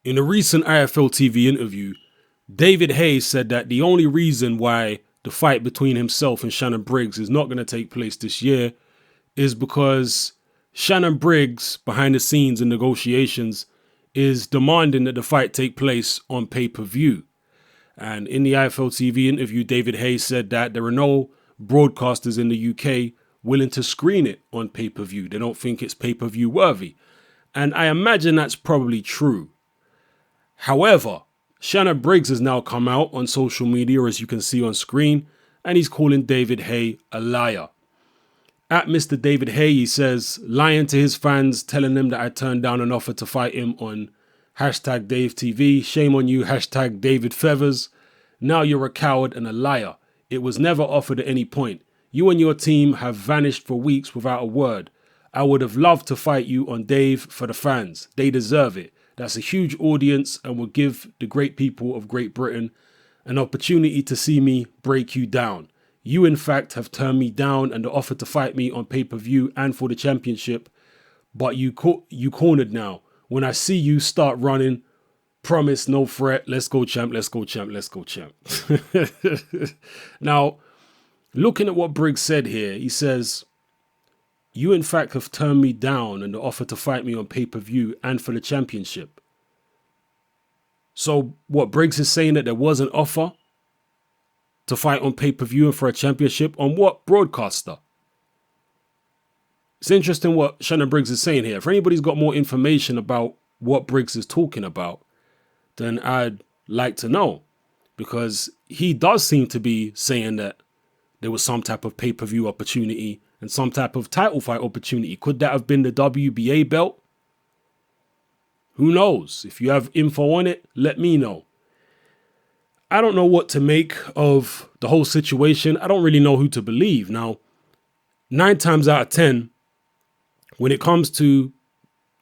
In a recent IFL TV interview, David Haye said that the only reason why the fight between himself and Shannon Briggs is not going to take place this year is because Shannon Briggs, behind the scenes in negotiations, is demanding that the fight take place on pay-per-view. And in the IFL TV interview, David Haye said that there are no broadcasters in the UK willing to screen it on pay-per-view. They don't think it's pay-per-view worthy. And I imagine that's probably true. However, Shannon Briggs has now come out on social media, as you can see on screen, and he's calling David Haye a liar. At Mr. David Haye, he says, lying to his fans, telling them that I turned down an offer to fight him on hashtag DaveTV. Shame on you, hashtag David Feathers. Now you're a coward and a liar. It was never offered at any point. You and your team have vanished for weeks without a word. I would have loved to fight you on Dave for the fans. They deserve it. That's a huge audience and will give the great people of Great Britain an opportunity to see me break you down. You, in fact, have turned me down and the offer to fight me on pay-per-view and for the championship, but you cornered now. When I see you start running, promise, no threat, let's go champ, let's go champ, let's go champ. Now, looking at what Briggs said here, he says, you, in fact, have turned me down and the offer to fight me on pay-per-view and for the championship. So what Briggs is saying, that there was an offer to fight on pay-per-view and for a championship on what broadcaster? It's interesting what Shannon Briggs is saying here. If anybody's got more information about what Briggs is talking about, then I'd like to know, because he does seem to be saying that there was some type of pay-per-view opportunity and some type of title fight opportunity. Could that have been the WBA belt? Who knows? If you have info on it, let me know. I don't know what to make of the whole situation. I don't really know who to believe. Now, 9 times out of 10, when it comes to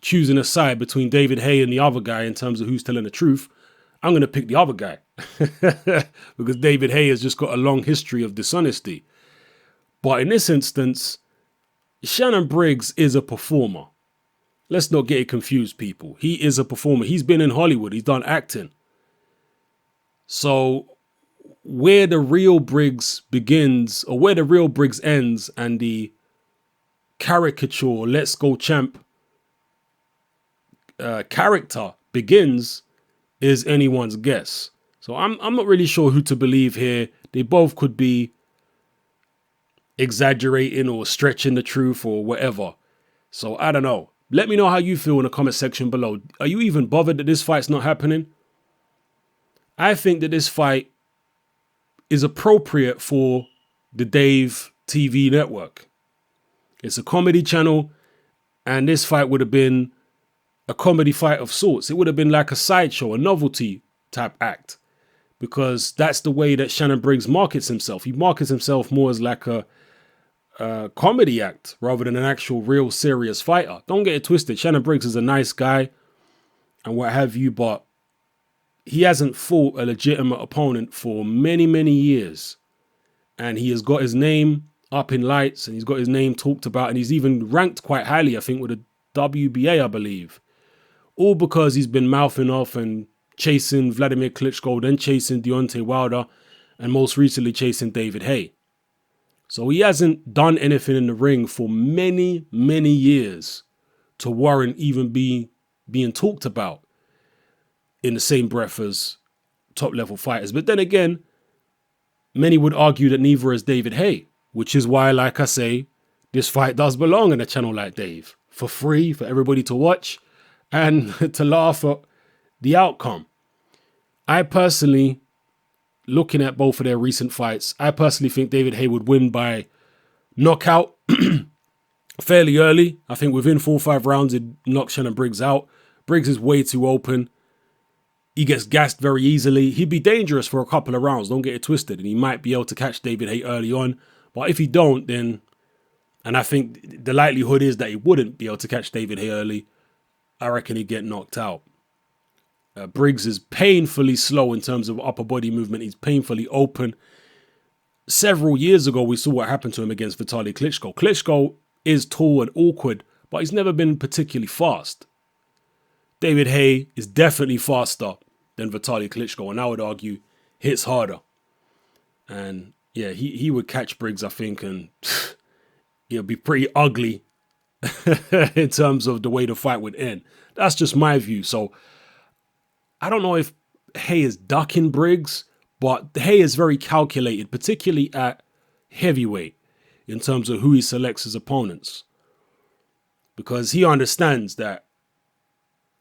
choosing a side between David Haye and the other guy in terms of who's telling the truth, I'm going to pick the other guy because David Haye has just got a long history of dishonesty. But in this instance, Shannon Briggs is a performer. Let's not get it confused, people. He is a performer. He's been in Hollywood. He's done acting. So where the real Briggs begins, or where the real Briggs ends, and the caricature, let's go champ character begins, is anyone's guess. So I'm not really sure who to believe here. They both could be exaggerating or stretching the truth or whatever. So I don't know. Let me know how you feel in the comment section below. Are you even bothered that this fight's not happening? I think that this fight is appropriate for the Dave TV network. It's a comedy channel, and this fight would have been a comedy fight of sorts. It would have been like a sideshow, a novelty type act, because that's the way that Shannon Briggs markets himself. He markets himself more as like a comedy act rather than an actual real serious fighter. Don't get it twisted. Shannon Briggs is a nice guy and what have you, but he hasn't fought a legitimate opponent for many, many years. And he has got his name up in lights and he's got his name talked about, and he's even ranked quite highly, I think, with the WBA, I believe. All because he's been mouthing off and chasing Vladimir Klitschko, then chasing Deontay Wilder, and most recently chasing David Haye. So he hasn't done anything in the ring for many, many years to warrant even being talked about in the same breath as top level fighters. But then again, many would argue that neither is David Haye, which is why, like I say, this fight does belong in a channel like Dave, for free, for everybody to watch and to laugh at the outcome. I personally, looking at both of their recent fights, I personally think David Haye would win by knockout fairly early. I think within 4 or 5 rounds, he'd knock Shannon Briggs out. Briggs is way too open. He gets gassed very easily. He'd be dangerous for a couple of rounds, don't get it twisted, and he might be able to catch David Haye early on. But if he don't, then, and I think the likelihood is that he wouldn't be able to catch David Haye early, I reckon he'd get knocked out. Briggs is painfully slow in terms of upper body movement. He's painfully open. Several years ago, we saw what happened to him against Vitaly Klitschko. Klitschko is tall and awkward, but he's never been particularly fast. David Haye is definitely faster than Vitaly Klitschko, and I would argue hits harder. And yeah, he would catch Briggs, I think, and it'll be pretty ugly in terms of the way the fight would end. That's just my view. So I don't know if Haye is ducking Briggs, but Haye is very calculated, particularly at heavyweight, in terms of who he selects as opponents. Because he understands that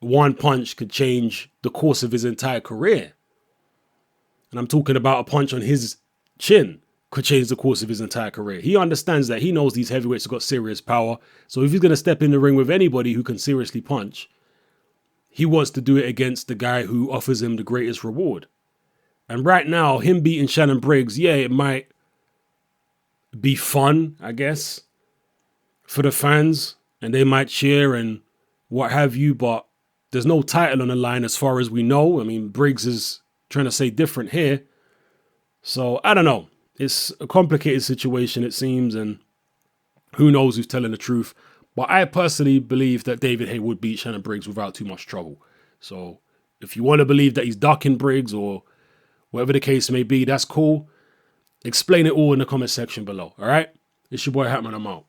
one punch could change the course of his entire career. And I'm talking about a punch on his chin could change the course of his entire career. He understands that. He knows these heavyweights have got serious power. So if he's going to step in the ring with anybody who can seriously punch, he wants to do it against the guy who offers him the greatest reward. And right now, him beating Shannon Briggs, yeah, it might be fun, I guess, for the fans. And they might cheer and what have you, but there's no title on the line as far as we know. I mean, Briggs is trying to say different here. So, I don't know. It's a complicated situation, it seems, and who knows who's telling the truth. But I personally believe that David Haye would beat Shannon Briggs without too much trouble. So, if you want to believe that he's ducking Briggs or whatever the case may be, that's cool. Explain it all in the comment section below, all right? It's your boy Hatman, I'm out.